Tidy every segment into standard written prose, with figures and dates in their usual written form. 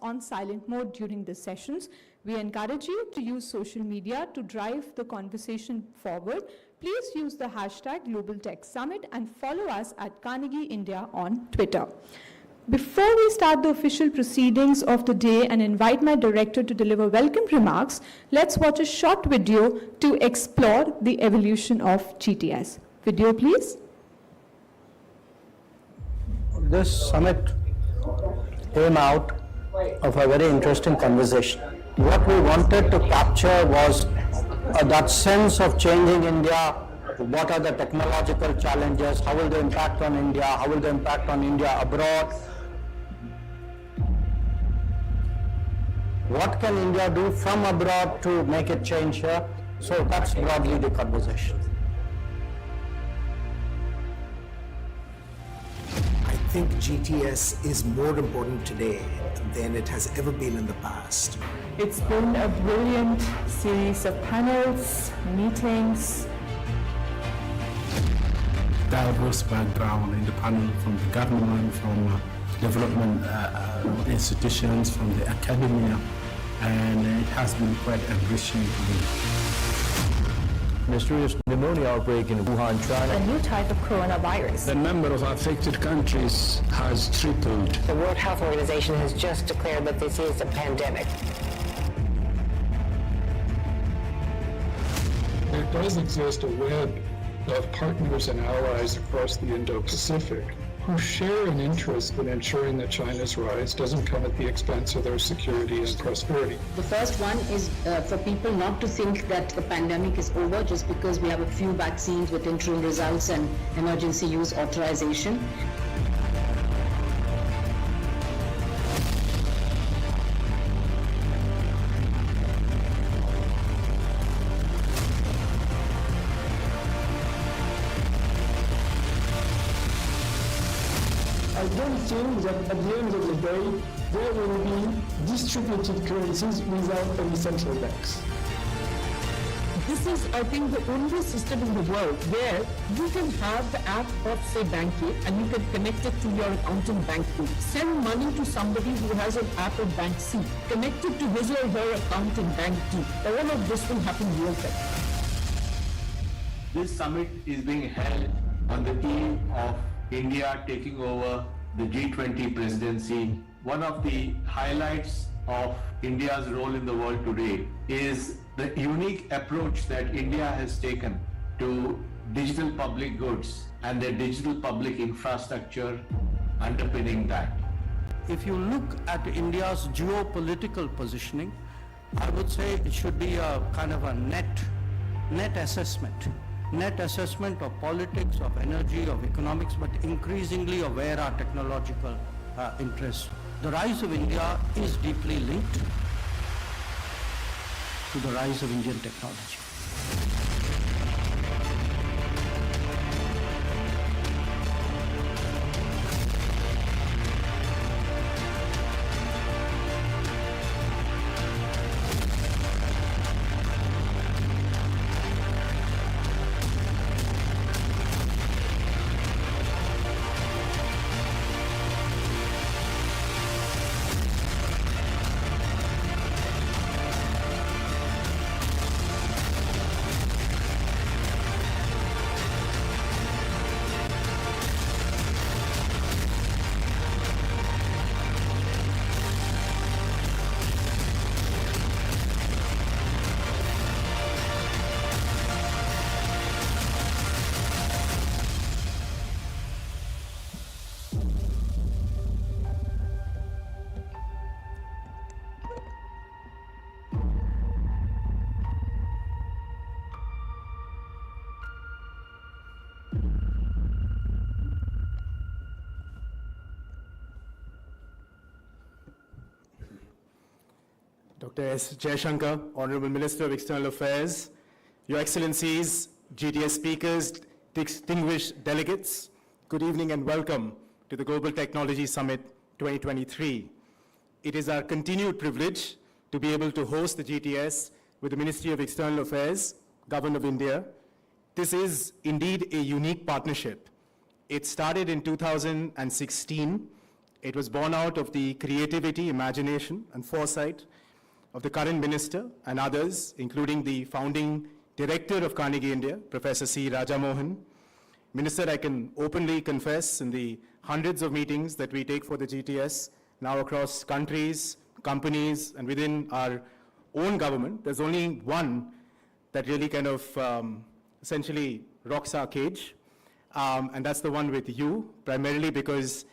on silent mode during the sessions. We encourage you to use social media to drive the conversation forward. Please use the hashtag Global Tech Summit and follow us at Carnegie India on Twitter. Before we start the official proceedings of the day and invite my director to deliver welcome remarks, let's watch a short video to explore the evolution of GTS. Video, please. This summit came out of a very interesting conversation. What we wanted to capture was that sense of changing India. What are the technological challenges? How will they impact on India? How will they impact on India abroad? What can India do from abroad to make it change here? So that's broadly the conversation. I think GTS is more important today than it has ever been in the past. It's been a brilliant series of panels, meetings. Diverse background in the panel from the government, from development institutions, from the academia, and it has been quite enriching to me. Mysterious pneumonia outbreak in Wuhan, China. A new type of coronavirus. The number of affected countries has tripled. The World Health Organization has just declared that this is a pandemic. There does exist a web of partners and allies across the Indo-Pacific who share an interest in ensuring that China's rise doesn't come at the expense of their security and prosperity. The first one is for people not to think that the pandemic is over just because we have a few vaccines with interim results and emergency use authorization. I don't think that at the end of the day, there will be distributed currencies without any central banks. This is, I think, the only system in the world where you can have the app of, say, Bank A, and you can connect it to your account in Bank B. Send money to somebody who has an app of Bank C. Connect it to his or her account in Bank D. All of this will happen real time. This summit is being held on the eve of India taking over the G20 presidency. One of the highlights of India's role in the world today is the unique approach that India has taken to digital public goods and the digital public infrastructure underpinning that. If you look at India's geopolitical positioning, I would say it should be a kind of a net assessment of politics, of energy, of economics, but increasingly of where our technological interests. The rise of India is deeply linked to the rise of Indian technology. Dr. S. Jaishankar, Honorable Minister of External Affairs, Your Excellencies, GTS speakers, distinguished delegates, good evening and welcome to the Global Technology Summit 2023. It is our continued privilege to be able to host the GTS with the Ministry of External Affairs, Government of India. This is indeed a unique partnership. It started in 2016 It was born out of the creativity, imagination, and foresight of the current minister and others, including the founding director of Carnegie India, Professor C. Rajamohan. Minister, I can openly confess in the hundreds of meetings that we take for the GTS now across countries, companies, and within our own government, there's only one that really kind of essentially rocks our cage, and that's the one with you, primarily because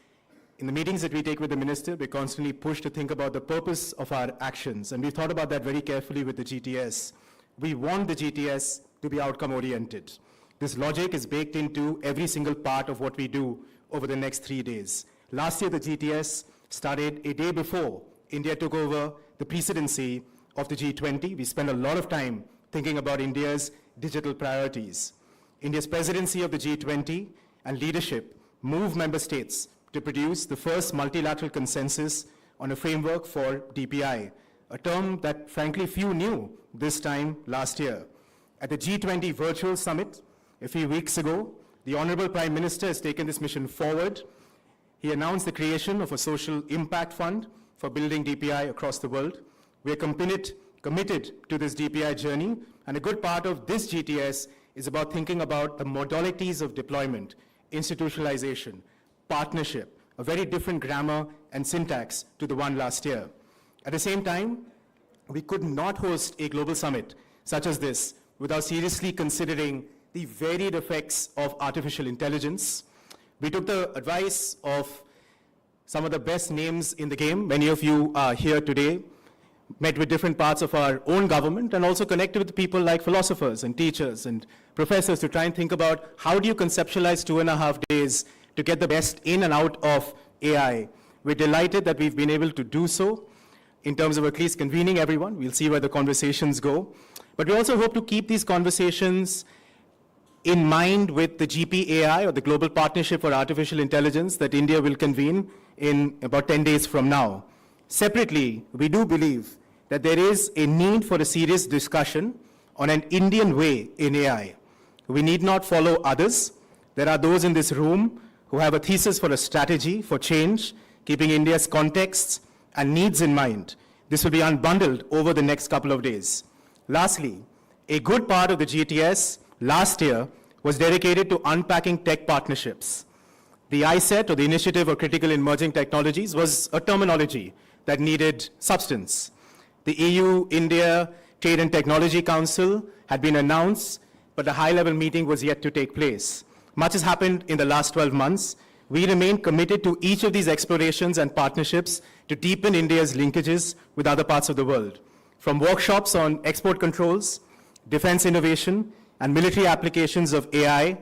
in the meetings that we take with the minister, we're constantly pushed to think about the purpose of our actions, and we've thought about that very carefully with the GTS. We want the GTS to be outcome-oriented. This logic is baked into every single part of what we do over the next 3 days. Last year, the GTS started a day before India took over the presidency of the G20. We spent a lot of time thinking about India's digital priorities. India's presidency of the G20 and leadership moved member states to produce the first multilateral consensus on a framework for DPI, a term that frankly few knew this time last year. At the G20 virtual summit a few weeks ago, the Honorable Prime Minister has taken this mission forward. He announced the creation of a social impact fund for building DPI across the world. We are committed to this DPI journey, and a good part of this GTS is about thinking about the modalities of deployment, institutionalization, partnership, a very different grammar and syntax to the one last year. At the same time, we could not host a global summit such as this without seriously considering the varied effects of artificial intelligence. We took the advice of some of the best names in the game. Many of you are here today, met with different parts of our own government, and also connected with people like philosophers and teachers and professors to try and think about how do you conceptualize 2.5 days to get the best in and out of AI. We're delighted that we've been able to do so in terms of at least convening everyone. We'll see where the conversations go. But we also hope to keep these conversations in mind with the GPAI, or the Global Partnership for Artificial Intelligence, that India will convene in about 10 days from now. Separately, we do believe that there is a need for a serious discussion on an Indian way in AI. We need not follow others. There are those in this room who have a thesis for a strategy for change, keeping India's contexts and needs in mind. This will be unbundled over the next couple of days. Lastly, a good part of the GTS last year was dedicated to unpacking tech partnerships. The ISET, or the Initiative of Critical Emerging Technologies, was a terminology that needed substance. The EU-India Trade and Technology Council had been announced, but the high-level meeting was yet to take place. Much has happened in the last 12 months. We remain committed to each of these explorations and partnerships to deepen India's linkages with other parts of the world. From workshops on export controls, defense innovation, and military applications of AI,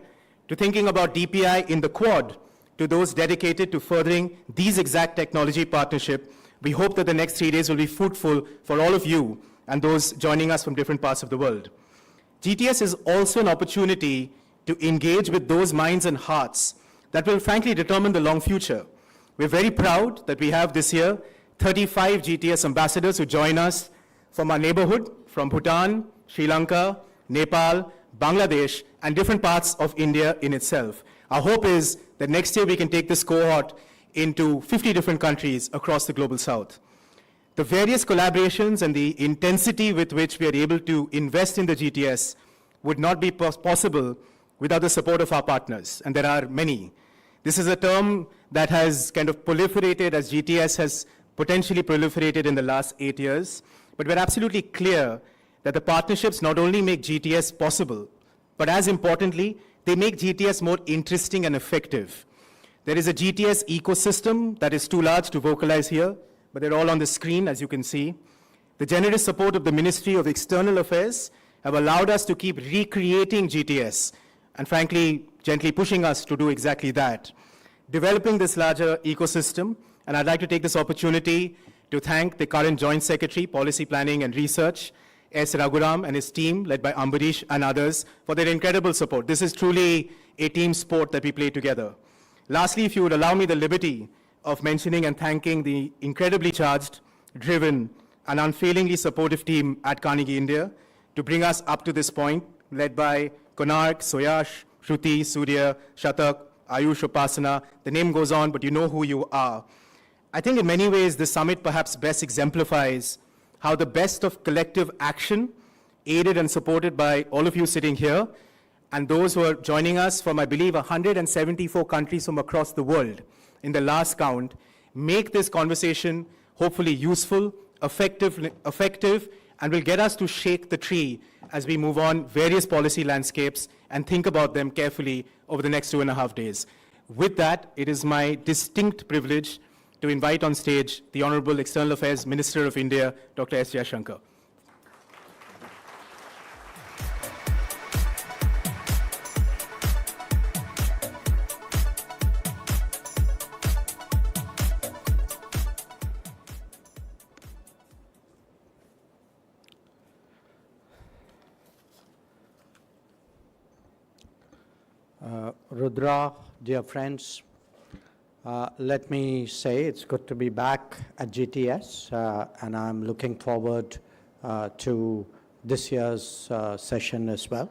to thinking about DPI in the Quad, to those dedicated to furthering these exact technology partnership, we hope that the next 3 days will be fruitful for all of you and those joining us from different parts of the world. GTS is also an opportunity to engage with those minds and hearts that will frankly determine the long future. We're very proud that we have this year 35 GTS ambassadors who join us from our neighborhood, from Bhutan, Sri Lanka, Nepal, Bangladesh, and different parts of India in itself. Our hope is that next year we can take this cohort into 50 different countries across the global south. The various collaborations and the intensity with which we are able to invest in the GTS would not be possible without the support of our partners, and there are many. This is a term that has kind of proliferated as GTS has potentially proliferated in the last 8 years, but we're absolutely clear that the partnerships not only make GTS possible, but as importantly, they make GTS more interesting and effective. There is a GTS ecosystem that is too large to vocalize here, but they're all on the screen, as you can see. The generous support of the Ministry of External Affairs have allowed us to keep recreating GTS, and frankly, gently pushing us to do exactly that. Developing this larger ecosystem, and I'd like to take this opportunity to thank the current Joint Secretary, Policy Planning and Research, S. Raghuram, and his team, led by Ambarish and others, for their incredible support. This is truly a team sport that we play together. Lastly, if you would allow me the liberty of mentioning and thanking the incredibly charged, driven, and unfailingly supportive team at Carnegie India to bring us up to this point, led by Konark, Soyash, Shruti, Surya, Shatak, Ayush, Upasana. The name goes on, but you know who you are. I think in many ways this summit perhaps best exemplifies how the best of collective action, aided and supported by all of you sitting here, and those who are joining us from, I believe, 174 countries from across the world in the last count, make this conversation hopefully useful, effective, and will get us to shake the tree as we move on various policy landscapes and think about them carefully over the next 2.5 days. With that, it is my distinct privilege to invite on stage the Honorable External Affairs Minister of India, Dr. S. Jaishankar. Rudra, dear friends, let me say it's good to be back at GTS, and I'm looking forward to this year's session as well.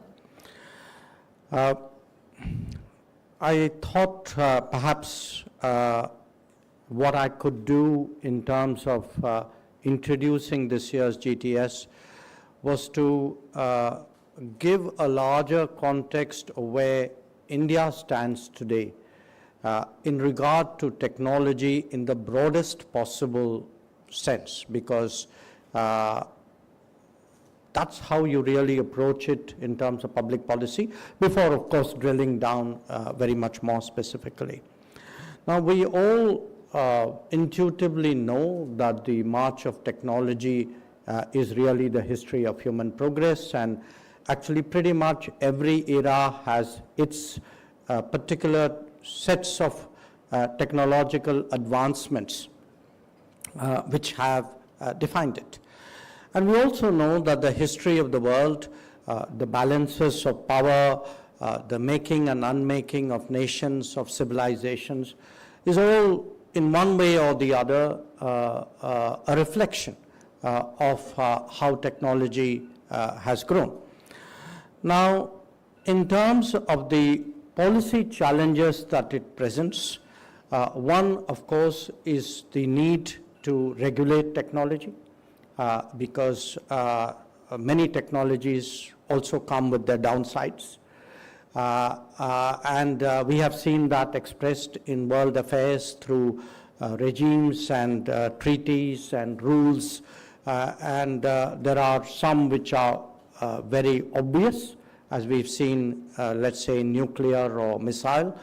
I thought perhaps what I could do in terms of introducing this year's GTS was to give a larger context of where India stands today in regard to technology in the broadest possible sense, because that's how you really approach it in terms of public policy, before, of course, drilling down very much more specifically. Now, we all intuitively know that the march of technology is really the history of human progress, and actually pretty much every era has its particular sets of technological advancements which have defined it. And we also know that the history of the world, the balances of power, the making and unmaking of nations, of civilizations, is all in one way or the other a reflection of how technology has grown. Now, in terms of the policy challenges that it presents, one, of course, is the need to regulate technology, because many technologies also come with their downsides. And we have seen that expressed in world affairs through regimes and treaties and rules, and there are some which are very obvious, as we've seen, let's say, nuclear or missile.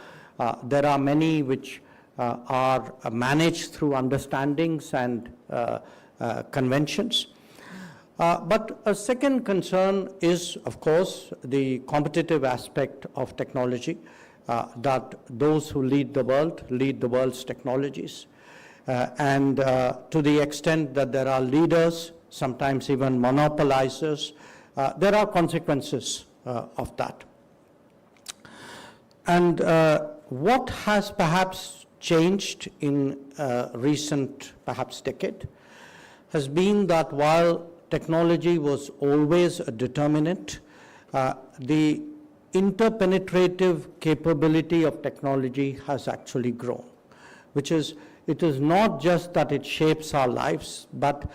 There are many which are managed through understandings and conventions. But a second concern is, of course, the competitive aspect of technology, that those who lead the world's technologies. And to the extent that there are leaders, sometimes even monopolizers, there are consequences of that. And what has perhaps changed in recent, perhaps, decade has been that while technology was always a determinant, the interpenetrative capability of technology has actually grown, which is, it is not just that it shapes our lives, but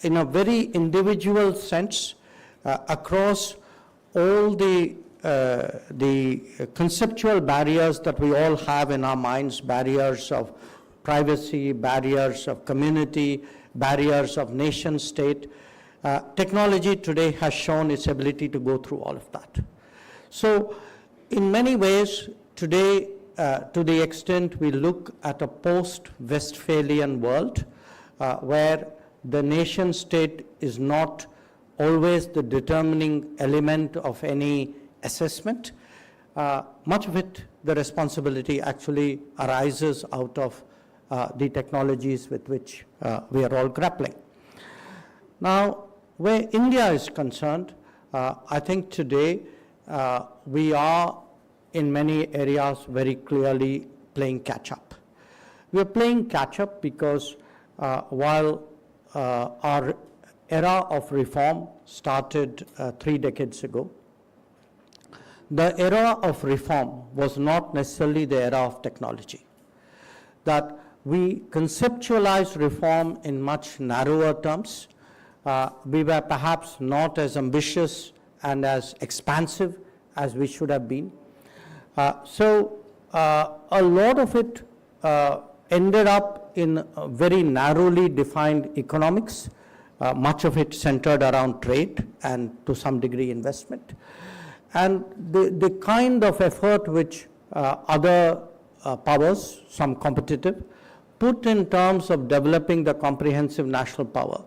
in a very individual sense, across all the conceptual barriers that we all have in our minds, barriers of privacy, barriers of community, barriers of nation state. Technology today has shown its ability to go through all of that. So in many ways today, to the extent we look at a post-Westphalian world where the nation state is not always the determining element of any assessment, much of it, the responsibility actually arises out of the technologies with which we are all grappling. Now, where India is concerned, I think today we are in many areas very clearly playing catch-up. We are playing catch-up because while our era of reform started 3 decades ago, the era of reform was not necessarily the era of technology. That we conceptualized reform in much narrower terms. We were perhaps not as ambitious and as expansive as we should have been. So a lot of it ended up in very narrowly defined economics, much of it centered around trade and to some degree investment. And the kind of effort which other powers, some competitive, put in terms of developing the comprehensive national power,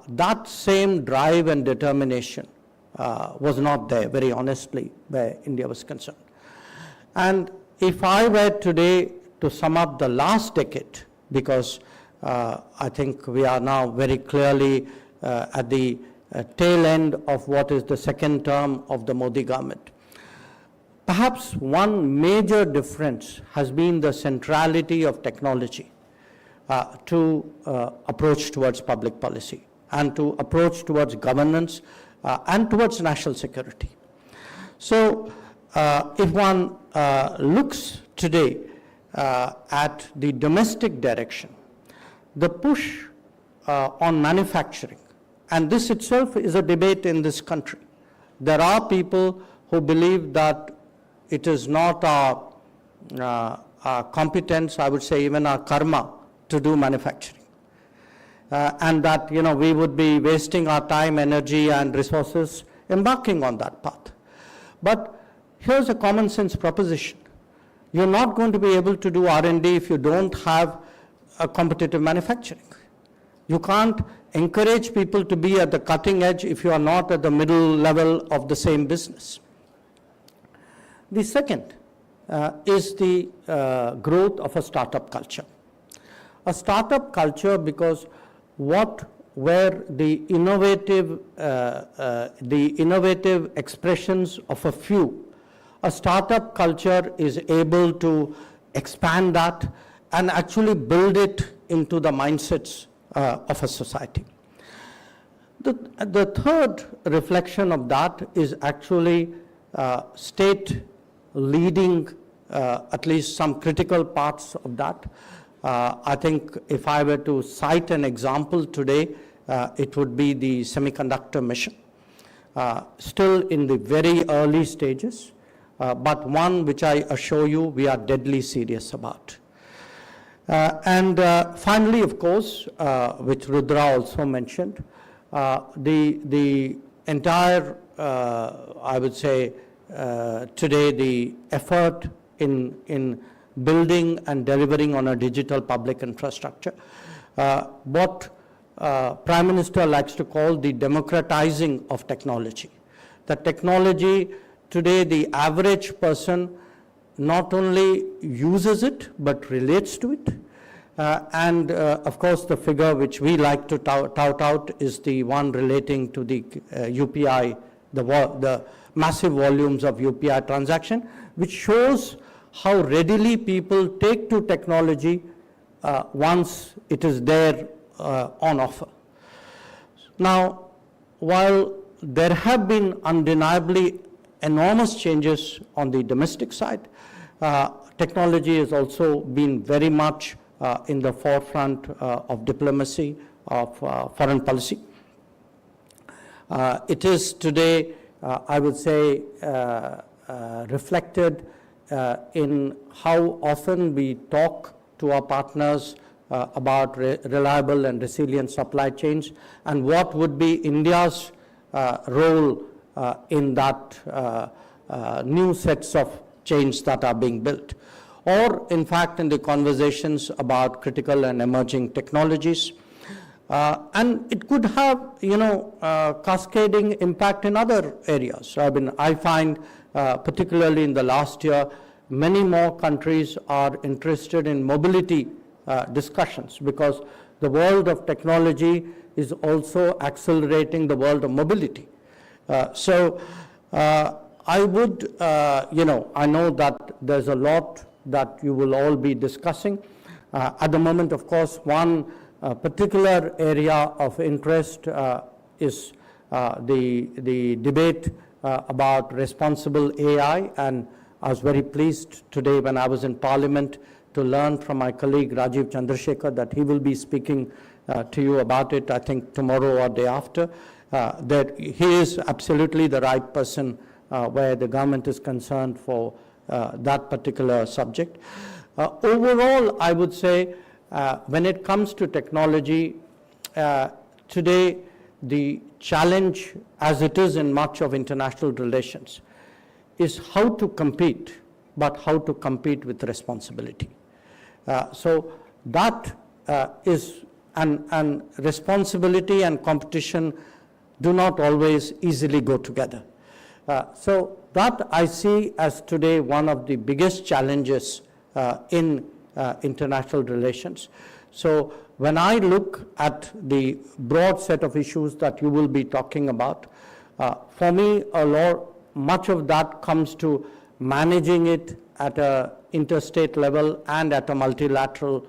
that same drive and determination was not there, very honestly, where India was concerned. And if I were today to sum up the last decade, because I think we are now very clearly at the tail end of what is the second term of the Modi government, perhaps one major difference has been the centrality of technology to approach towards public policy and to approach towards governance and towards national security. So if one looks today at the domestic direction, the push on manufacturing, and this itself is a debate in this country. There are people who believe that it is not our competence, I would say even our karma, to do manufacturing. And that, we would be wasting our time, energy, and resources embarking on that path. But here's a common sense proposition. You're not going to be able to do R&D if you don't have a competitive manufacturing. You can't encourage people to be at the cutting edge if you are not at the middle level of the same business. The second is the growth of a startup culture. A startup culture because what were the innovative expressions of a few. A startup culture is able to expand that and actually build it into the mindsets of a society. The third reflection of that is actually state leading at least some critical parts of that. I think if I were to cite an example today, it would be the semiconductor mission. Still in the very early stages, but one which I assure you we are deadly serious about. And finally, of course, which Rudra also mentioned, the entire, I would say, today the effort in building and delivering on a digital public infrastructure, what Prime Minister likes to call the democratizing of technology. The technology today, the average person not only uses it but relates to it. And of course, the figure which we like to tout out is the one relating to the UPI, the massive volumes of UPI transaction, which shows how readily people take to technology once it is there on offer. Now, while there have been undeniably enormous changes on the domestic side, technology has also been very much in the forefront of diplomacy, of foreign policy. It is today, I would say, reflected in how often we talk to our partners about reliable and resilient supply chains and what would be India's role in that new sets of chains that are being built. Or, in fact, in the conversations about critical and emerging technologies. And it could have, cascading impact in other areas. So, I find, particularly in the last year, many more countries are interested in mobility discussions because the world of technology is also accelerating the world of mobility. I would, I know that there's a lot that you will all be discussing. At the moment, of course, one particular area of interest is the debate about responsible AI, and I was very pleased today when I was in Parliament to learn from my colleague Rajiv Chandrasekhar that he will be speaking to you about it, I think tomorrow or day after, that he is absolutely the right person where the government is concerned for that particular subject. Overall, I would say when it comes to technology, today the challenge, as it is in much of international relations, is how to compete, but how to compete with responsibility. So that is, and responsibility and competition do not always easily go together. So that I see as today one of the biggest challenges in international relations. So when I look at the broad set of issues that you will be talking about, for me, much of that comes to managing it at a interstate level and at a multilateral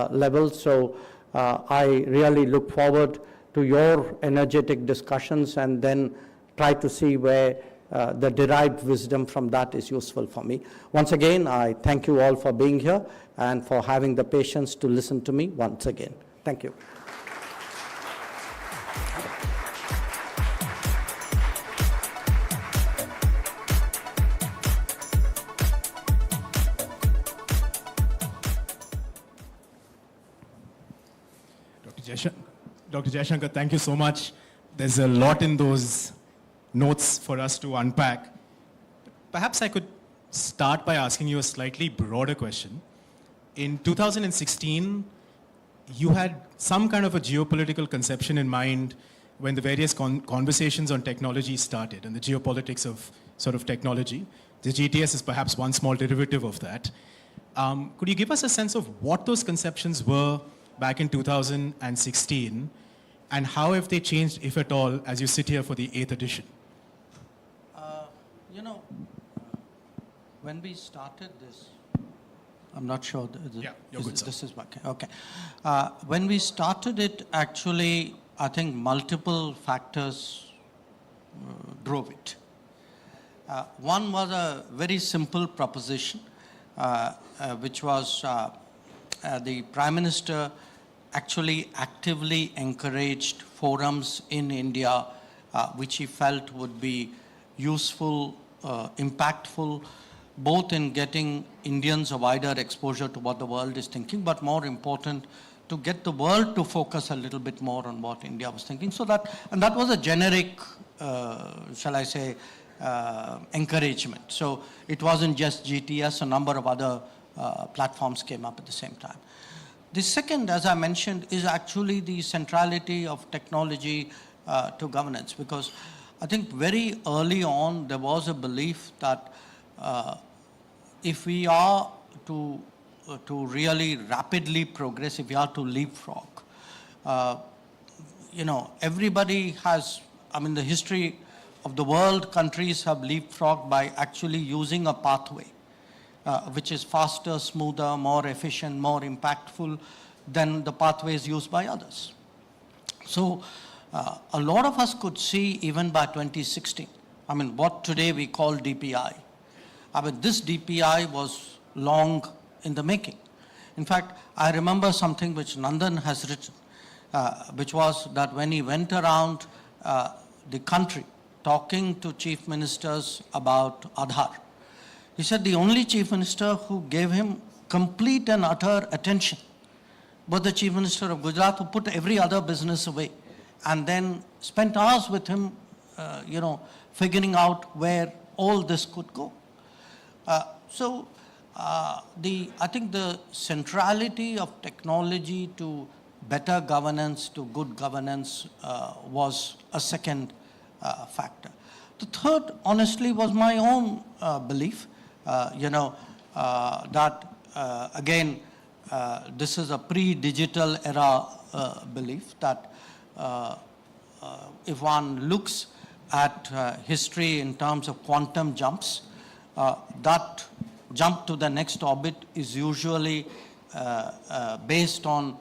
level. So I really look forward to your energetic discussions and then try to see where the derived wisdom from that is useful for me. Once again, I thank you all for being here and for having the patience to listen to me once again. Thank you. Dr. Jaishankar, thank you so much. There's a lot in those notes for us to unpack. Perhaps I could start by asking you a slightly broader question. In 2016, you had some kind of a geopolitical conception in mind when the various conversations on technology started and the geopolitics of sort of technology. The GTS is perhaps one small derivative of that. Could you give us a sense of what those conceptions were back in 2016 and how have they changed, if at all, as you sit here for the 8th edition? You know, when we started this, I'm not sure. This is working. Okay. When we started it, actually, I think multiple factors drove it. One was a very simple proposition, which was the Prime Minister actually actively encouraged forums in India, which he felt would be useful, impactful, both in getting Indians a wider exposure to what the world is thinking, but more important, to get the world to focus a little bit more on what India was thinking. So that, and that was a generic, shall I say, encouragement. So it wasn't just GTS, a number of other platforms came up at the same time. The second, as I mentioned, is actually the centrality of technology to governance, because I think very early on there was a belief that if we are to really rapidly progress, if we are to leapfrog, you know, everybody has, I mean, the history of the world, countries have leapfrogged by actually using a pathway which is faster, smoother, more efficient, more impactful than the pathways used by others. So a lot of us could see even by 2016, I mean, what today we call DPI. I mean, this DPI was long in the making. In fact, I remember something which Nandan has written, which was that when he went around the country talking to chief ministers about Aadhaar, he said the only chief minister who gave him complete and utter attention was the chief minister of Gujarat, who put every other business away and then spent hours with him, you know, figuring out where all this could go. So I think the centrality of technology to better governance, to good governance, was a second factor. The third, honestly, was my own belief, you know, that again, this is a pre-digital era belief that if one looks at history in terms of quantum jumps, that jump to the next orbit is usually based on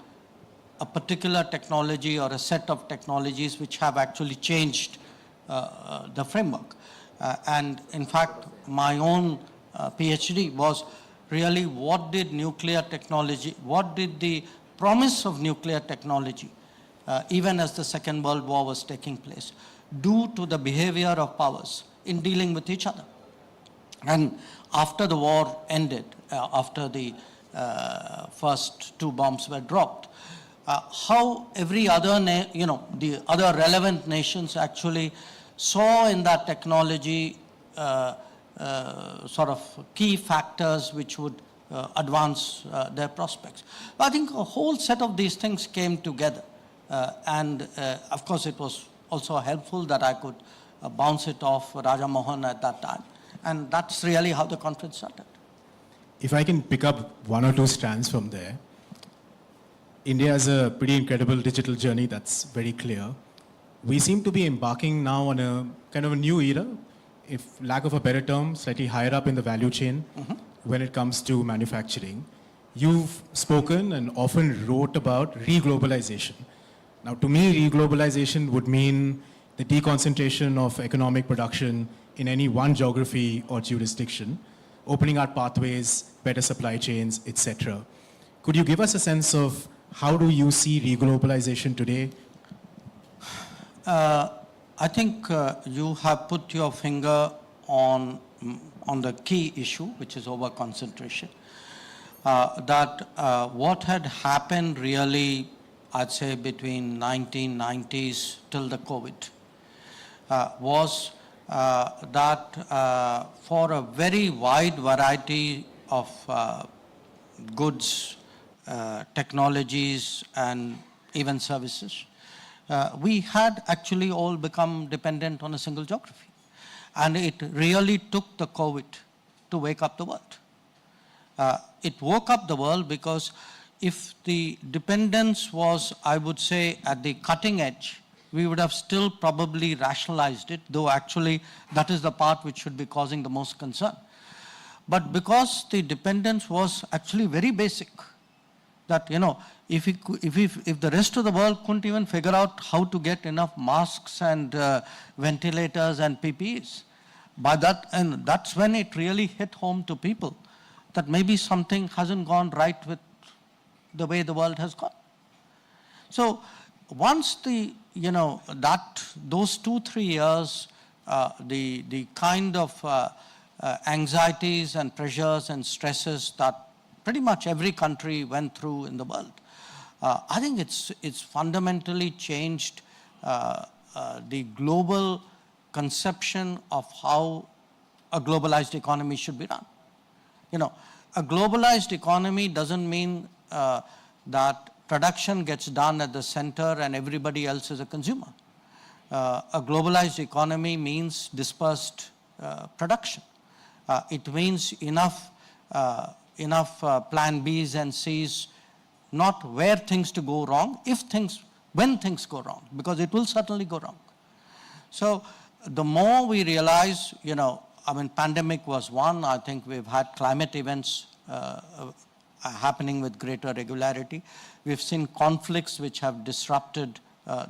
a particular technology or a set of technologies which have actually changed the framework. And in fact, my own PhD was really what did nuclear technology, what did the promise of nuclear technology, even as the Second World War was taking place, do to the behavior of powers in dealing with each other. And after the war ended, after the first 2 bombs were dropped, how every other, the other relevant nations actually saw in that technology sort of key factors which would advance their prospects. But I think a whole set of these things came together. And of course, it was also helpful that I could bounce it off Raja Mohan at that time. And that's really how the conference started. If I can pick up 1 or 2 strands from there, India has a pretty incredible digital journey, that's very clear. We seem to be embarking now on a kind of a new era, if lack of a better term, slightly higher up in the value chain when it comes to manufacturing. You've spoken and often wrote about re-globalization. Now, to me, re-globalization would mean the deconcentration of economic production in any one geography or jurisdiction, opening our pathways, better supply chains, etc. Could you give us a sense of how do you see re-globalization today? I think you have put your finger on the key issue, which is over-concentration. That what had happened really, I'd say between 1990s till the COVID, was that for a very wide variety of goods, technologies, and even services, we had actually all become dependent on a single geography. And it really took the COVID to wake up the world. It woke up the world because if the dependence was, I would say, at the cutting edge, we would have still probably rationalized it, though actually that is the part which should be causing the most concern. But because the dependence was actually very basic, that, if the rest of the world couldn't even figure out how to get enough masks and ventilators and PPEs, and that's when it really hit home to people that maybe something hasn't gone right with the way the world has gone. So once those 2-3 years, the kind of anxieties and pressures and stresses that pretty much every country went through in the world, I think it's fundamentally changed the global conception of how a globalized economy should be run. A globalized economy doesn't mean that production gets done at the center and everybody else is a consumer. A globalized economy means dispersed production. It means enough plan Bs and Cs, not where things to go wrong, when things go wrong, because it will certainly go wrong. So the more we realize, pandemic was one. I think we've had climate events happening with greater regularity. We've seen conflicts which have disrupted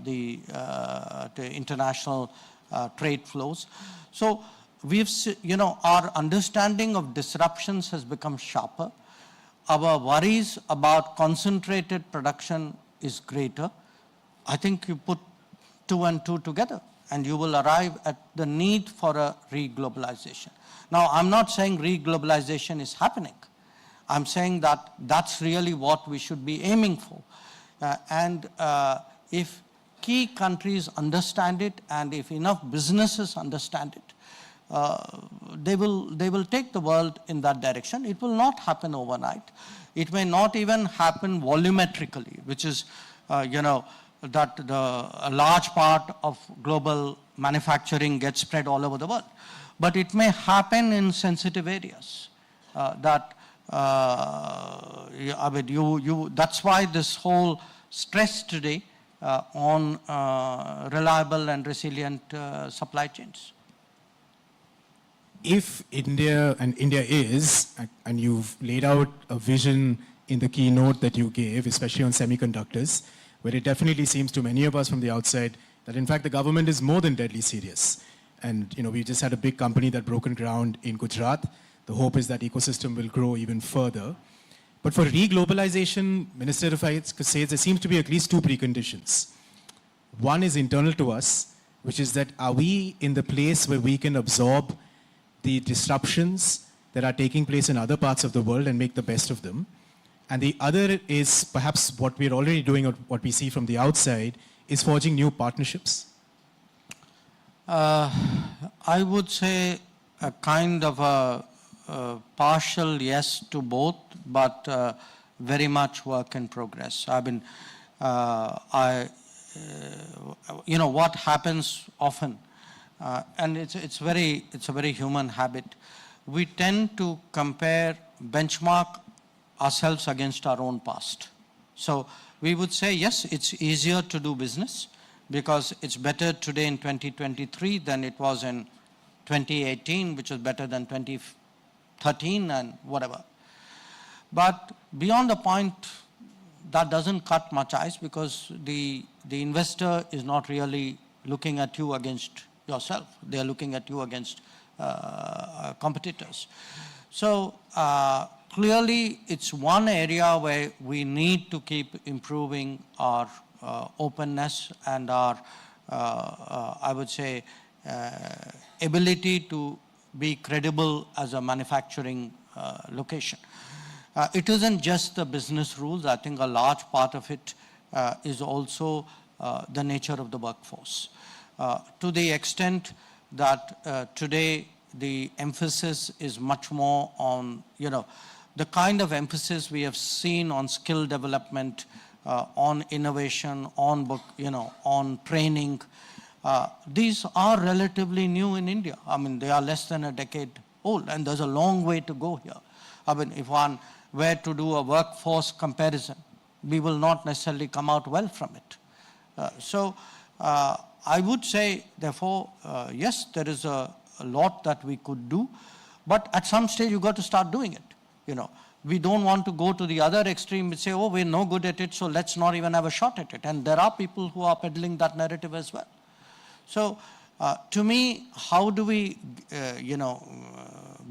the international trade flows. So our understanding of disruptions has become sharper. Our worries about concentrated production is greater. I think you put 2 and 2 together and you will arrive at the need for a re-globalization. Now, I'm not saying re-globalization is happening. I'm saying that that's really what we should be aiming for. And if key countries understand it and if enough businesses understand it, they will take the world in that direction. It will not happen overnight. It may not even happen volumetrically, which is, that a large part of global manufacturing gets spread all over the world. But it may happen in sensitive areas. That's why this whole stress today on reliable and resilient supply chains. If India is, and you've laid out a vision in the keynote that you gave, especially on semiconductors, where it definitely seems to many of us from the outside that in fact the government is more than deadly serious. And we just had a big company that broken ground in Gujarat the hope is that ecosystem will grow even further. But for re-globalization, Minister, if I could say, there seems to be at least two preconditions. One is internal to us, which is that are we in the place where we can absorb the disruptions that are taking place in other parts of the world and make the best of them? And the other is perhaps what we're already doing, or what we see from the outside, is forging new partnerships. I would say a kind of a partial yes to both, but very much work in progress. I mean, you know, what happens often, and it's a very human habit. We tend to compare, benchmark ourselves against our own past. So we would say, yes, it's easier to do business because it's better today in 2023 than it was in 2018, which was better than 2013 and whatever. But beyond the point, that doesn't cut much ice, because the investor is not really looking at you against yourself. They are looking at you against competitors. So clearly, it's one area where we need to keep improving our openness and our, I would say, ability to be credible as a manufacturing location. It isn't just the business rules. I think a large part of it is also the nature of the workforce. To the extent that today the emphasis is much more on, you know, the kind of emphasis we have seen on skill development, on innovation, on on training. These are relatively new in India. I mean, they are less than a decade old, and there's a long way to go here. I mean, if one were to do a workforce comparison, we will not necessarily come out well from it. So I would say, therefore, yes, there is a lot that we could do, but at some stage you got to start doing it. You know, we don't want to go to the other extreme and say, oh, we're no good at it, so let's not even have a shot at it. And there are people who are peddling that narrative as well. So to me, how do we,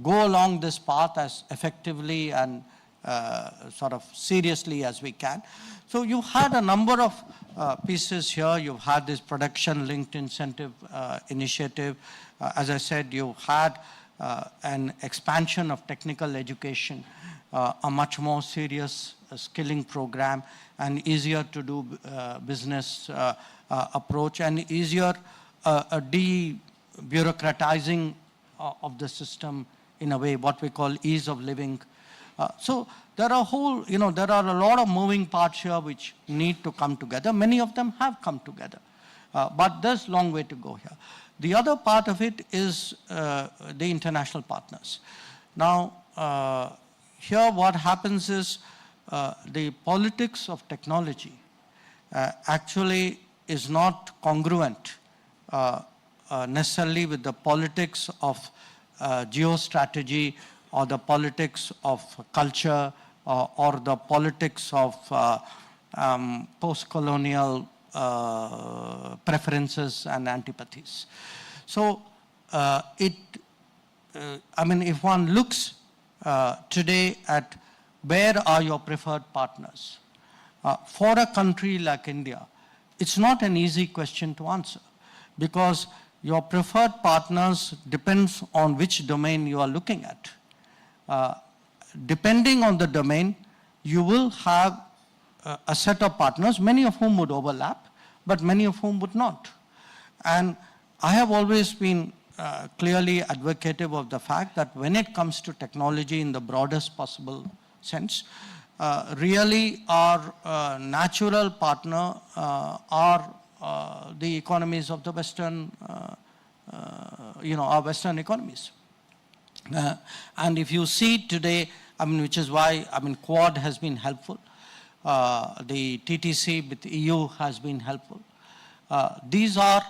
go along this path as effectively and sort of seriously as we can? So you've had a number of pieces here. You've had this production-linked incentive initiative. As I said, you've had an expansion of technical education, a much more serious skilling program, an easier to do business approach, and easier de-bureaucratizing of the system in a way, what we call ease of living. So there are there are a lot of moving parts here which need to come together. Many of them have come together, but there's a long way to go here. The other part of it is the international partners. Now, here what happens is the politics of technology actually is not congruent necessarily with the politics of geostrategy, or the politics of culture, or the politics of post-colonial preferences and antipathies. So I mean, if one looks today at where are your preferred partners, for a country like India, it's not an easy question to answer, because your preferred partners depends on which domain you are looking at. Depending on the domain, you will have a set of partners, many of whom would overlap, but many of whom would not. And I have always been clearly advocative of the fact that when it comes to technology in the broadest possible sense, really our natural partner are the economies of the Western, our Western economies. And if you see today, I mean, which is why, I mean, Quad has been helpful. The TTC with EU has been helpful. These are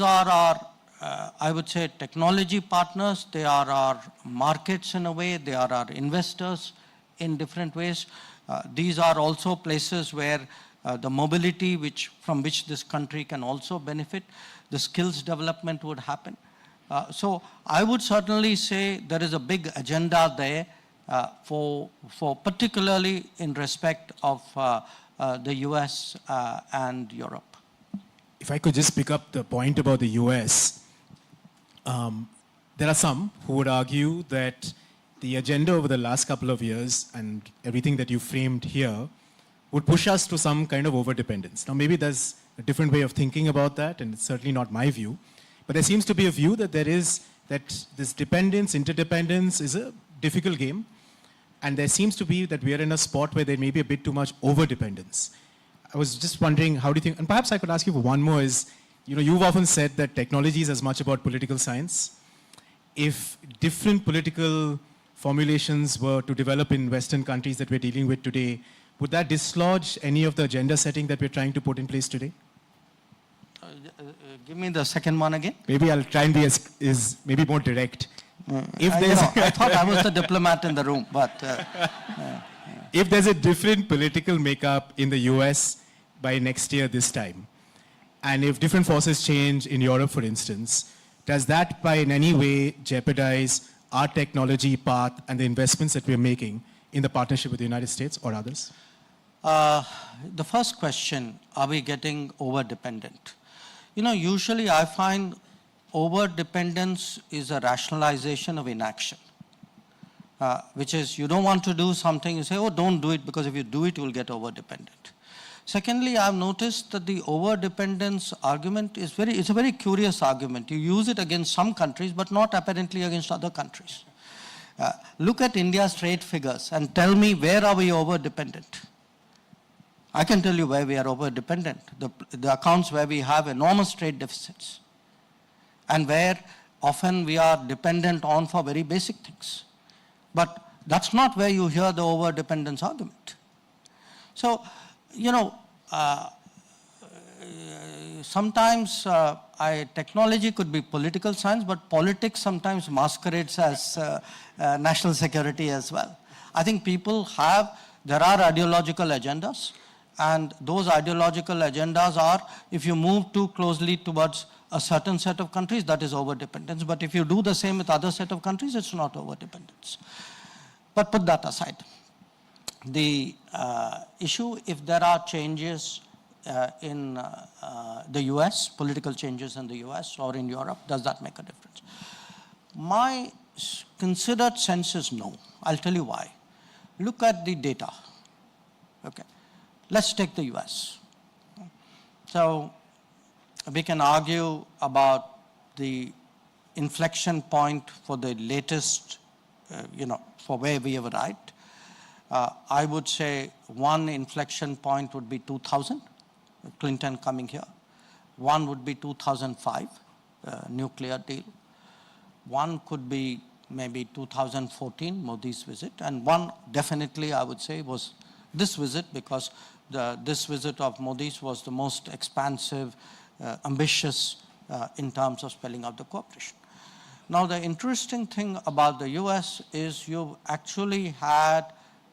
our, I would say, technology partners. They are our markets in a way. They are our investors in different ways. These are also places where the mobility from which this country can also benefit, the skills development would happen. So I would certainly say there is a big agenda there for particularly in respect of the US and Europe. If I could just pick up the point about the US, there are some who would argue that the agenda over the last couple of years and everything that you framed here would push us to some kind of overdependence. Now, maybe there's a different way of thinking about that, and it's certainly not my view. But there seems to be a view that this dependence, interdependence is a difficult game. And there seems to be that we are in a spot where there may be a bit too much overdependence. I was just wondering, how do you think, and perhaps I could ask you for one more is, you've often said that technology is as much about political science. If different political formulations were to develop in Western countries that we're dealing with today, would that dislodge any of the agenda setting that we're trying to put in place today? Give me the second one again. Maybe I'll try and be maybe more direct. I thought I was the diplomat in the room, but... If there's a different political makeup in the US by next year this time, and if different forces change in Europe, for instance, does that by in any way jeopardize our technology path and the investments that we're making in the partnership with the United States or others? The first question, are we getting over-dependent? Usually I find over-dependence is a rationalization of inaction, which is you don't want to do something, you say, oh, don't do it, because if you do it, you'll get over-dependent. Secondly, I've noticed that the over-dependence argument is it's a very curious argument. You use it against some countries, but not apparently against other countries. Look at India's trade figures and tell me, where are we over-dependent? I can tell you where we are over-dependent. The accounts where we have enormous trade deficits and where often we are dependent on for very basic things. But that's not where you hear the over-dependence argument. So, sometimes technology could be political science, but politics sometimes masquerades as national security as well. I think there are ideological agendas, and those ideological agendas are, if you move too closely towards a certain set of countries, that is over-dependence. But if you do the same with other set of countries, it's not over-dependence. But put that aside. The issue, if there are changes in the US, political changes in the US or in Europe, does that make a difference? My considered sense is no. I'll tell you why. Look at the data. Okay. Let's take the US. So we can argue about the inflection point for the latest, for where we have arrived. I would say one inflection point would be 2000, Clinton coming here. One would be 2005, nuclear deal. One could be maybe 2014, Modi's visit. And one definitely, I would say, was this visit, because this visit of Modi's was the most expansive, ambitious in terms of spelling out the cooperation. Now, the interesting thing about the US is you've actually had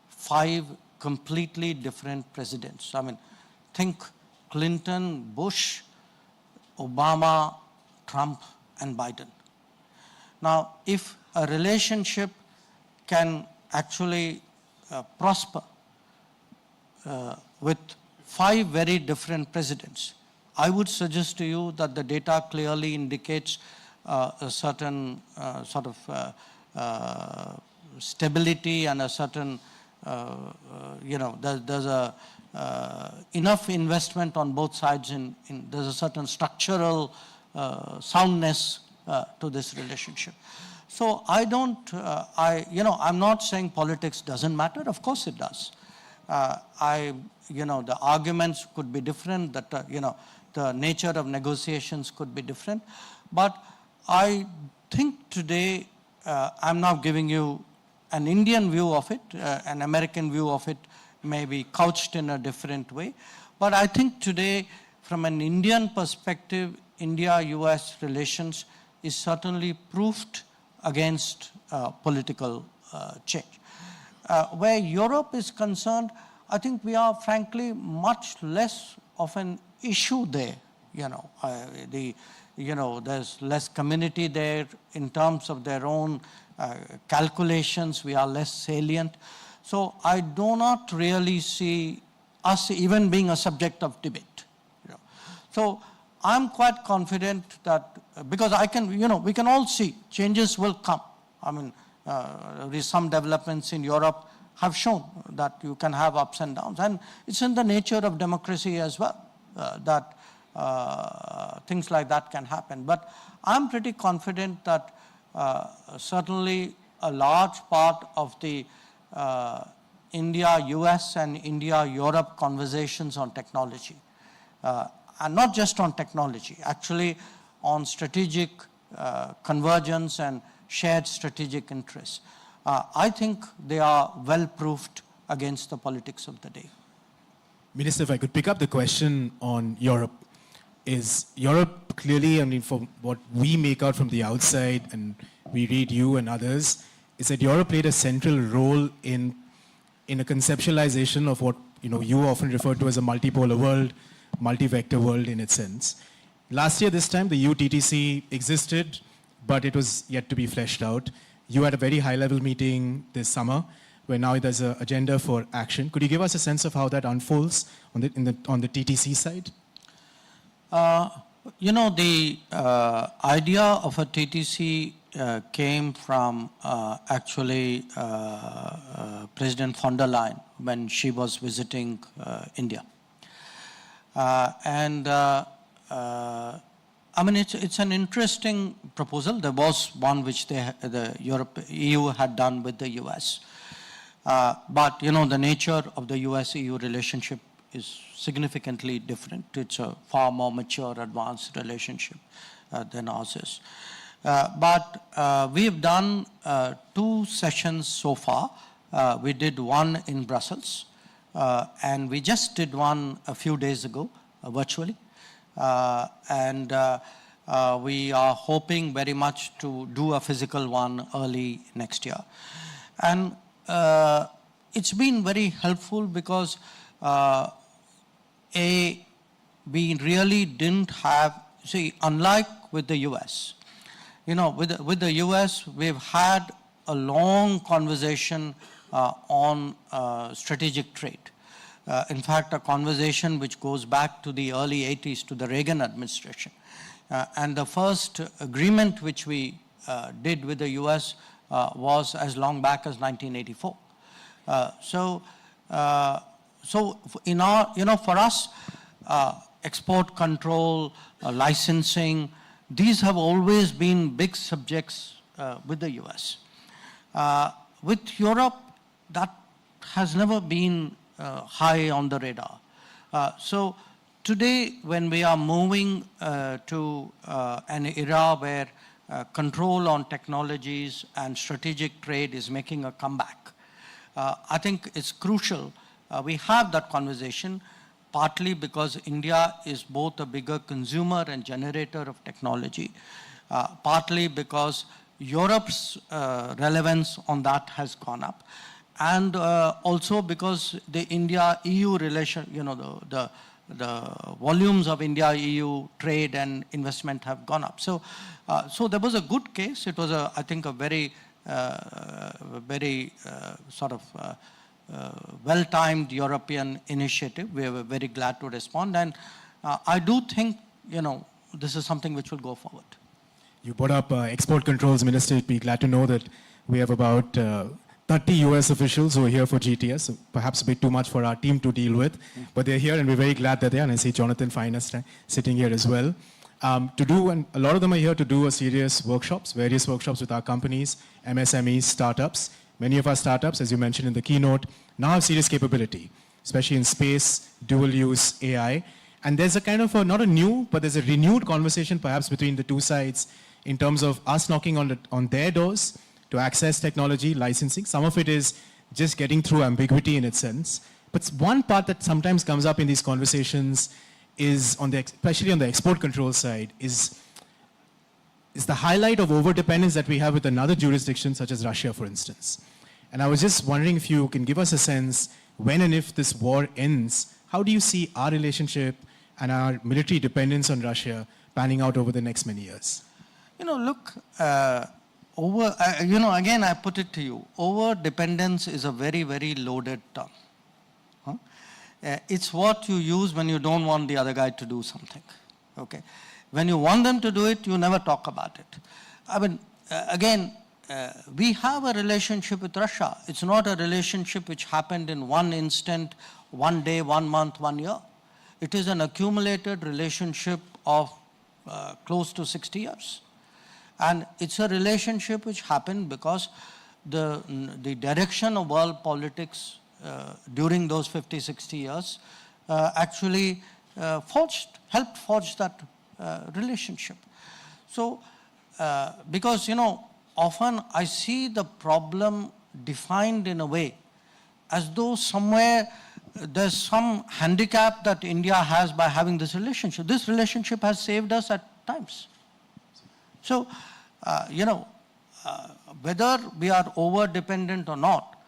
5 completely different presidents. I mean, think Clinton, Bush, Obama, Trump, and Biden. Now, if a relationship can actually prosper with 5 very different presidents, I would suggest to you that the data clearly indicates a certain sort of stability and a certain there's enough investment on both sides there's a certain structural soundness to this relationship. So I'm not saying politics doesn't matter. Of course it does. The arguments could be different, that the nature of negotiations could be different. But I think today, I'm now giving you an Indian view of it, an American view of it may be couched in a different way. But I think today, from an Indian perspective, India-US relations is certainly proofed against political change. Where Europe is concerned, I think we are frankly much less of an issue there there's less community there in terms of their own calculations. We are less salient. So I do not really see us even being a subject of debate. So I'm quite confident that, because we can all see changes will come. I mean, some developments in Europe have shown that you can have ups and downs, and it's in the nature of democracy as well that things like that can happen. But I'm pretty confident that certainly a large part of the India-US and India-Europe conversations on technology, and not just on technology, actually on strategic convergence and shared strategic interests. I think they are well-proofed against the politics of the day. Minister, if I could pick up the question on Europe. Is Europe clearly, I mean, for what we make out from the outside, and we read you and others, is that Europe played a central role in a conceptualization of what you often refer to as a multipolar world, multi-vector world in its sense. Last year, this time, the EU-TTC existed, but it was yet to be fleshed out. You had a very high-level meeting this summer, where now there's an agenda for action. Could you give us a sense of how that unfolds on the TTC side? The idea of a TTC came from actually President von der Leyen when she was visiting India. It's an interesting proposal. There was one which the EU had done with the US. But, the nature of the US-EU relationship is significantly different. It's a far more mature, advanced relationship than ours is. But we've done 2 sessions so far. We did one in Brussels, and we just did one a few days ago, virtually. We are hoping very much to do a physical one early next year. And it's been very helpful because we really didn't have, unlike with the US, with the US, we've had a long conversation on strategic trade. In fact, a conversation which goes back to the early 80s, to the Reagan administration. And the first agreement which we did with the US was as long back as 1984. So in our, for us, export control, licensing, these have always been big subjects with the US. With Europe, that has never been high on the radar. So today, when we are moving to an era where control on technologies and strategic trade is making a comeback, I think it's crucial we have that conversation, partly because India is both a bigger consumer and generator of technology, partly because Europe's relevance on that has gone up, and also because the India-EU relation, the volumes of India-EU trade and investment have gone up. So there was a good case. It was, I think, a very well-timed European initiative. We were very glad to respond, and I do think, this is something which will go forward. You brought up export controls, Minister. You'd be glad to know that we have about 30 US officials who are here for GTS, so perhaps a bit too much for our team to deal with, but they're here and we're very glad they're there, and I see Jonathan Finest sitting here as well. And a lot of them are here to do various workshops with our companies, MSMEs, startups. Many of our startups, as you mentioned in the keynote, now have serious capability, especially in space, dual-use AI. And there's a kind of not a new, but there's a renewed conversation perhaps between the two sides in terms of us knocking on their doors to access technology, licensing. Some of it is just getting through ambiguity in its sense. But one part that sometimes comes up in these conversations is, especially on the export control side, is the highlight of overdependence that we have with another jurisdiction, such as Russia, for instance. And I was just wondering if you can give us a sense, when and if this war ends, how do you see our relationship and our military dependence on Russia panning out over the next many years? Look, again I put it to you, over-dependence is a very, very loaded term. It's what you use when you don't want the other guy to do something, okay? When you want them to do it, you never talk about it. I mean, we have a relationship with Russia. It's not a relationship which happened in one instant, one day, 1 month, 1 year. It is an accumulated relationship of close to 60 years. And it's a relationship which happened because the direction of world politics during those 50, 60 years actually helped forge that relationship. So, because, often I see the problem defined in a way as though somewhere there's some handicap that India has by having this relationship. This relationship has saved us at times. So, whether we are over-dependent or not,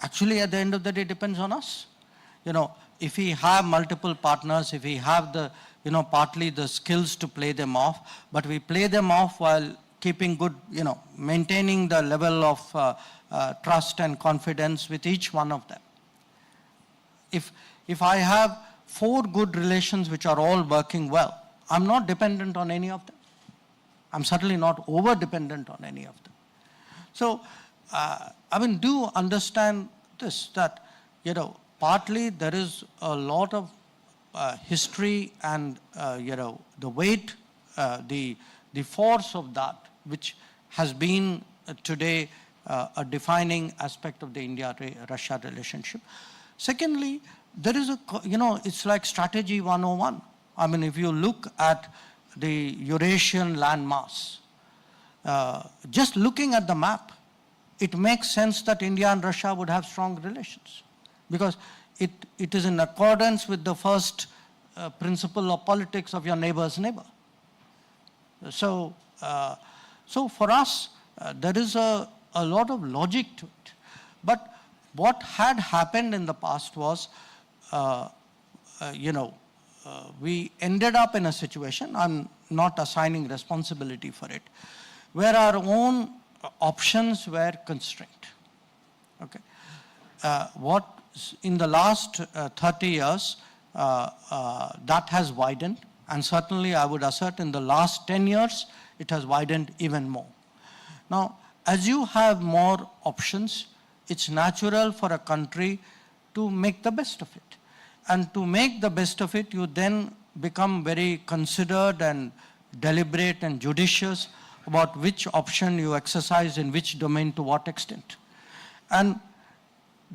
actually at the end of the day depends on us. If we have multiple partners, if we have the, partly the skills to play them off, but we play them off while keeping good, maintaining the level of trust and confidence with each one of them. If I have 4 good relations which are all working well, I'm not dependent on any of them. I'm certainly not over-dependent on any of them. So, do understand this, that, partly there is a lot of history and, the weight, the force of that, which has been today a defining aspect of the India-Russia relationship. Secondly, there is it's like strategy 101. I mean, if you look at the Eurasian landmass, just looking at the map, it makes sense that India and Russia would have strong relations, because it is in accordance with the first principle of politics of your neighbor's neighbor. So for us, there is a lot of logic to it. But what had happened in the past was, we ended up in a situation, I'm not assigning responsibility for it, where our own options were constrained. Okay, what in the last 30 years, that has widened, and certainly I would assert in the last 10 years, it has widened even more. Now, as you have more options, it's natural for a country to make the best of it. And to make the best of it, you then become very considered and deliberate and judicious about which option you exercise in which domain to what extent. And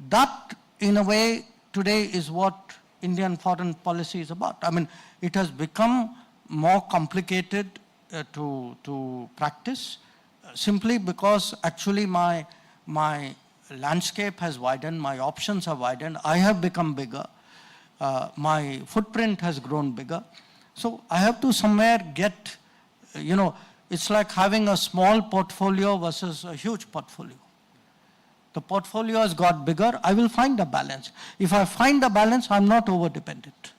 that, in a way, today is what Indian foreign policy is about. I mean, it has become more complicated to practice simply because actually my landscape has widened, my options have widened, I have become bigger, my footprint has grown bigger. So I have to somewhere get, it's like having a small portfolio versus a huge portfolio. The portfolio has got bigger, I will find a balance. If I find a balance, I'm not over-dependent.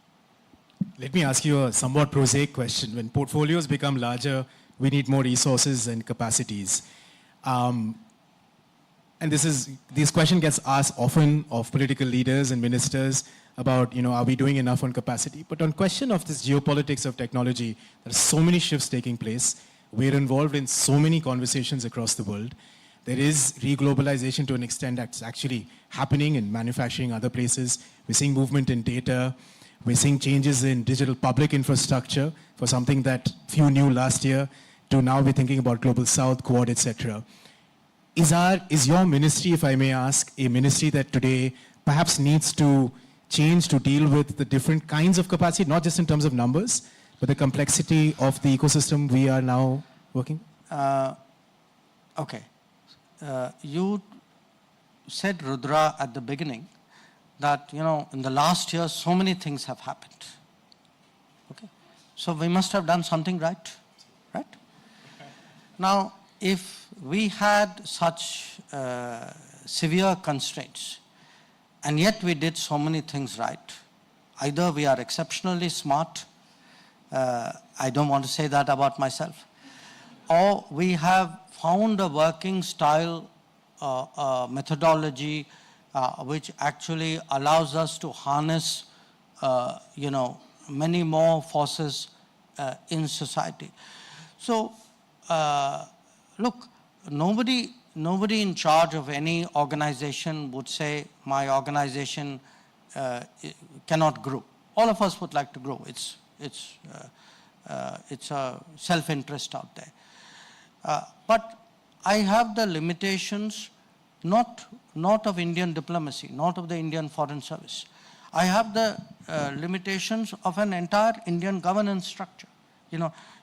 Let me ask you a somewhat prosaic question. When portfolios become larger, we need more resources and capacities. And this question gets asked often of political leaders and ministers about, are we doing enough on capacity? But on question of this geopolitics of technology, there are so many shifts taking place. We're involved in so many conversations across the world. There is reglobalization to an extent that's actually happening in manufacturing other places. We're seeing movement in data. We're seeing changes in digital public infrastructure for something that few knew last year to now we're thinking about Global South, Quad, etc. Is your ministry, if I may ask, a ministry that today perhaps needs to change to deal with the different kinds of capacity, not just in terms of numbers, but the complexity of the ecosystem we are now working? Okay. You said, Rudra, at the beginning that, in the last year, so many things have happened. Okay. So we must have done something right? Now, if we had such severe constraints, and yet we did so many things right, either we are exceptionally smart, I don't want to say that about myself. Or we have found a working style, methodology, which actually allows us to harness, many more forces in society. So, look, nobody in charge of any organization would say, my organization cannot grow. All of us would like to grow. It's a self-interest out there. But I have the limitations, not of Indian diplomacy, not of the Indian Foreign Service. I have the limitations of an entire Indian governance structure.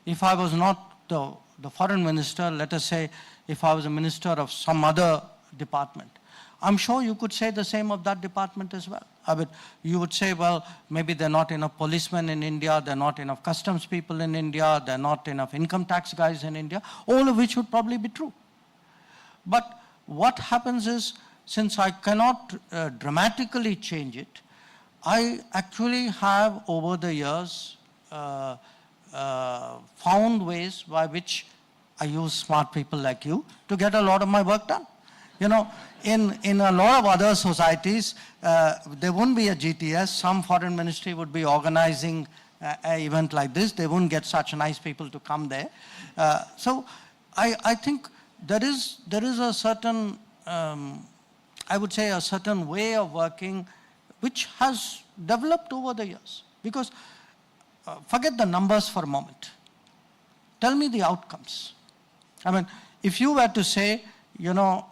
If I was not the foreign minister, let us say, if I was a minister of some other department, I'm sure you could say the same of that department as well. You would say, well, maybe there are not enough policemen in India, there are not enough customs people in India, there are not enough income tax guys in India, all of which would probably be true. But what happens is, since I cannot dramatically change it, I actually have over the years found ways by which I use smart people like you to get a lot of my work done. In a lot of other societies, there wouldn't be a GTS. Some foreign ministry would be organizing an event like this. They wouldn't get such nice people to come there. So I think there is a certain, I would say, a certain way of working which has developed over the years. Because forget the numbers for a moment. Tell me the outcomes. If you were to say,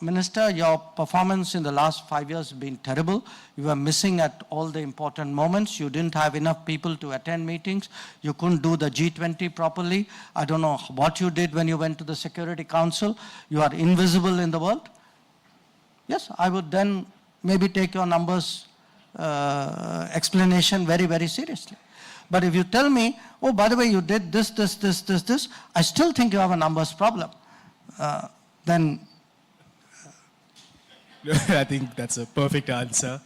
Minister, your performance in the last 5 years has been terrible. You were missing at all the important moments. You didn't have enough people to attend meetings. You couldn't do the G20 properly. I don't know what you did when you went to the Security Council. You are invisible in the world. Yes, I would then maybe take your numbers explanation very, very seriously. But if you tell me, oh, by the way, you did this, I still think you have a numbers problem. Then I think that's a perfect answer.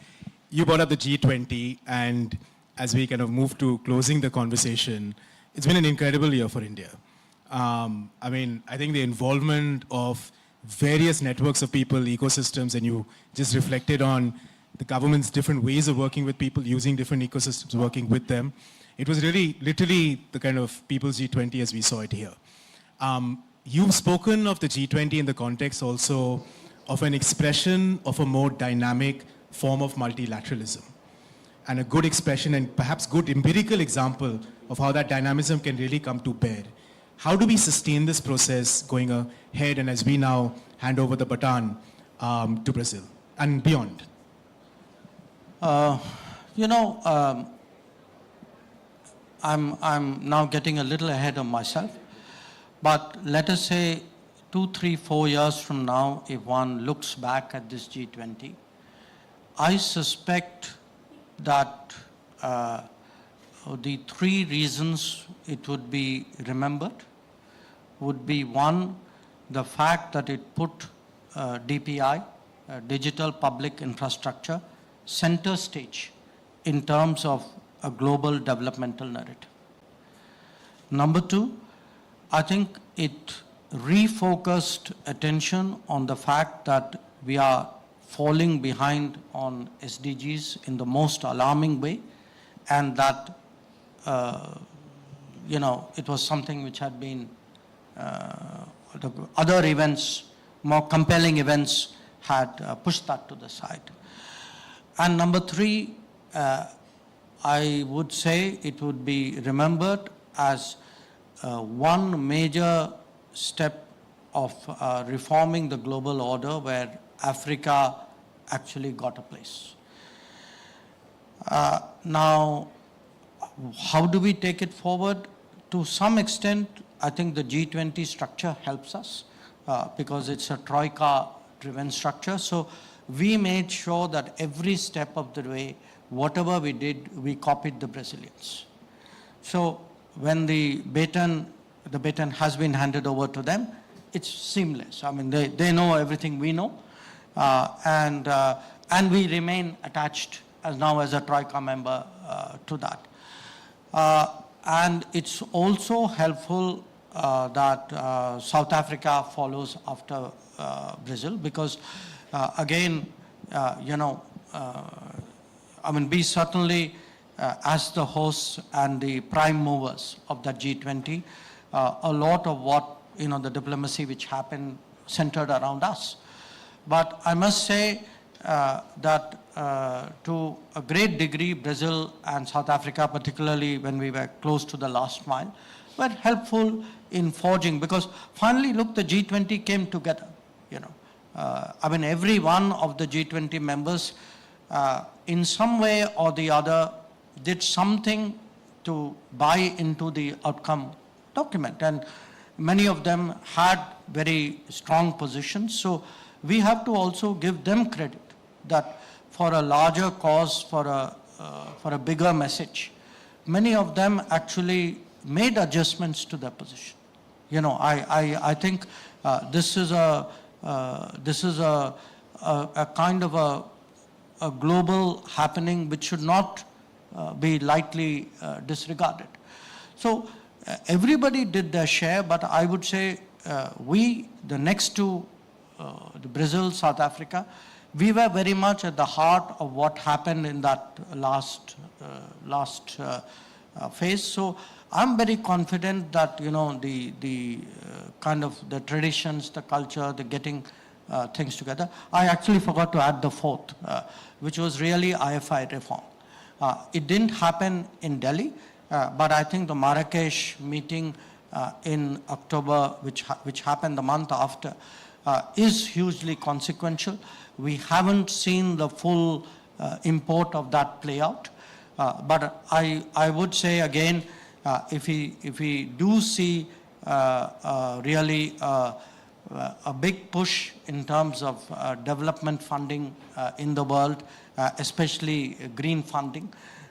You brought up the G20, and as we kind of move to closing the conversation, it's been an incredible year for India. I think the involvement of various networks of people, ecosystems, and you just reflected on the government's different ways of working with people, using different ecosystems, working with them. It was really, literally the kind of people's G20 as we saw it here. You've spoken of the G20 in the context also of an expression of a more dynamic form of multilateralism, and a good expression and perhaps good empirical example of how that dynamism can really come to bear. How do we sustain this process going ahead, and as we now hand over the baton to Brazil and beyond? I'm now getting a little ahead of myself, but let us say 2, 3, 4 years from now, if one looks back at this G20, I suspect that the 3 reasons it would be remembered would be, 1, the fact that it put DPI, digital public infrastructure, center stage in terms of a global developmental narrative. Number 2, I think it refocused attention on the fact that we are falling behind on SDGs in the most alarming way, and that it was something which had been the other events, more compelling events, had pushed that to the side. And number 3, I would say it would be remembered as one major step of reforming the global order where Africa actually got a place. Now, how do we take it forward? To some extent, I think the G20 structure helps us because it's a troika-driven structure. So we made sure that every step of the way, whatever we did, we copied the Brazilians. So when the baton has been handed over to them, it's seamless. They know everything we know, and we remain attached as a Troika member to that. And it's also helpful that South Africa follows after Brazil, because again, we certainly, as the hosts and the prime movers of the G20, a lot of what, the diplomacy which happened centered around us. But I must say that to a great degree, Brazil and South Africa, particularly when we were close to the last mile, were helpful in forging, because finally, look, the G20 came together, every one of the G20 members in some way or the other did something to buy into the outcome document, and many of them had very strong positions. So we have to also give them credit that for a larger cause, for a bigger message, many of them actually made adjustments to their position. I think this is a kind of a global happening which should not be lightly disregarded. So everybody did their share, but I would say the next two, the Brazil, South Africa, we were very much at the heart of what happened in that last phase. So I'm very confident that the kind of the traditions, the culture, the getting things together. I actually forgot to add the fourth, which was really IFI reform. It didn't happen in Delhi, but I think the Marrakesh meeting in October, which happened the month after, is hugely consequential. We haven't seen the full import of that play out, but I would say again, if we do see really a big push in terms of development funding in the world, especially green funding,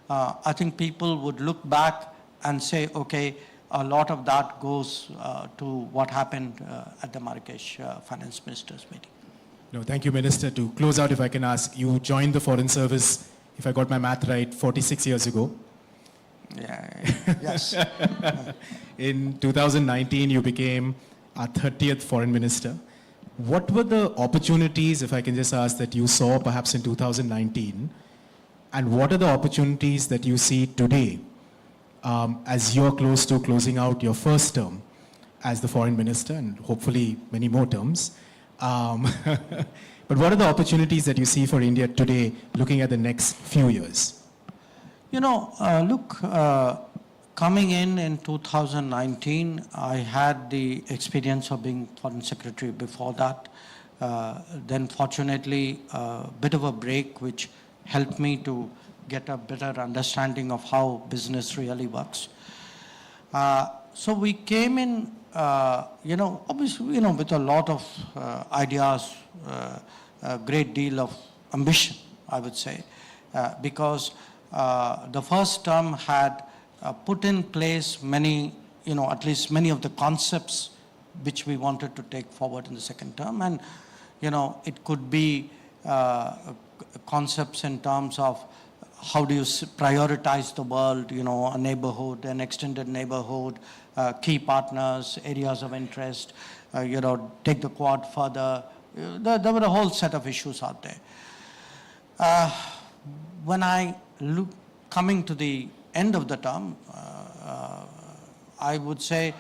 I think people would look back and say, okay, a lot of that goes to what happened at the Marrakesh Finance Ministers meeting. No, thank you, Minister. To close out, if I can ask, you joined the Foreign Service, if I got my math right, 46 years ago. Yeah, yes. In 2019, you became our 30th Foreign Minister. What were the opportunities, if I can just ask, that you saw perhaps in 2019? And what are the opportunities that you see today as you're close to closing out your first term as the Foreign Minister, and hopefully many more terms? But what are the opportunities that you see for India today, looking at the next few years? Coming in 2019, I had the experience of being Foreign Secretary before that. Then fortunately, a bit of a break, which helped me to get a better understanding of how business really works. So we came in, obviously, with a lot of ideas, a great deal of ambition, I would say, because the first term had put in place many, at least many of the concepts which we wanted to take forward in the second term. And, it could be concepts in terms of how do you prioritize the world, a neighborhood, an extended neighborhood, key partners, areas of interest, take the Quad further. There were a whole set of issues out there. When I look, coming to the end of the term, I would say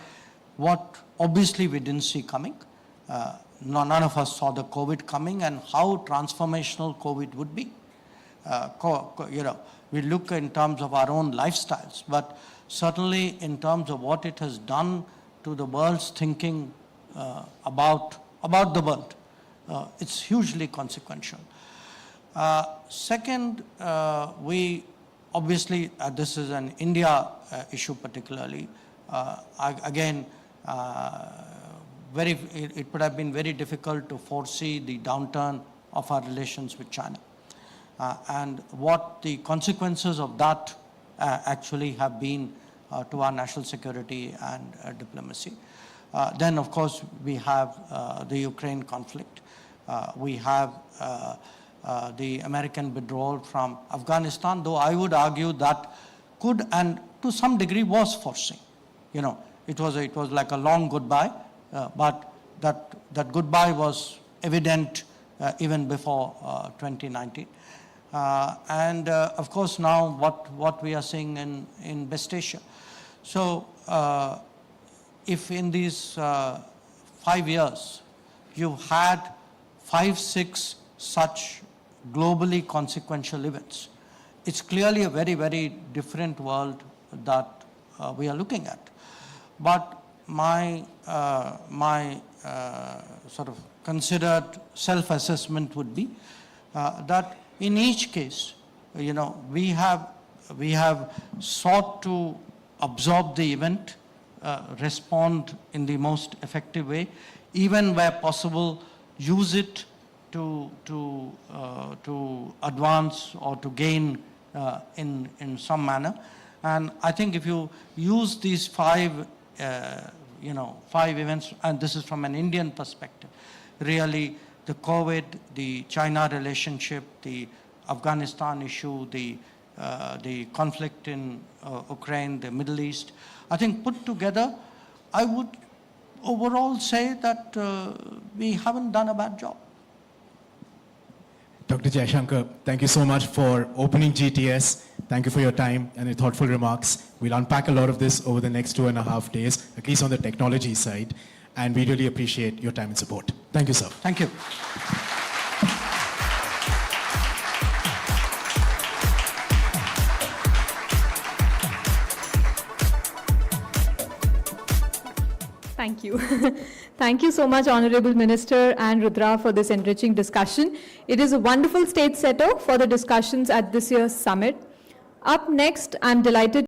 what obviously we didn't see coming. None of us saw the COVID coming and how transformational COVID would be. We look in terms of our own lifestyles, but certainly in terms of what it has done to the world's thinking about the world, it's hugely consequential. Second, we obviously, this is an India issue particularly. Again, it would have been very difficult to foresee the downturn of our relations with China. And what the consequences of that actually have been to our national security and diplomacy. Then, of course, we have the Ukraine conflict. We have the American withdrawal from Afghanistan, though I would argue that could and to some degree was foreseen. You know, it was like a long goodbye, but that goodbye was evident even before 2019. Of course now what we are seeing in West Asia. So if in these 5 years you've had 5-6 such globally consequential events, it's clearly a very, very different world that we are looking at. But my sort of considered self-assessment would be that in each case, you know, we have sought to absorb the event, respond in the most effective way, even where possible, use it to advance or to gain in some manner. And I think if you use these 5 events, and this is from an Indian perspective, really the COVID, the China relationship, the Afghanistan issue, the conflict in Ukraine, the Middle East, I think put together, I would overall say that we haven't done a bad job. Dr. Jaishankar, thank you so much for opening GTS. Thank you for your time and your thoughtful remarks. We'll unpack a lot of this over the next 2.5 days, at least on the technology side. And we really appreciate your time and support. Thank you, sir. Thank you. Thank you. Thank you so much, Honorable Minister and Rudra, for this enriching discussion. It is a wonderful stage setter for the discussions at this year's summit. Up next, I'm delighted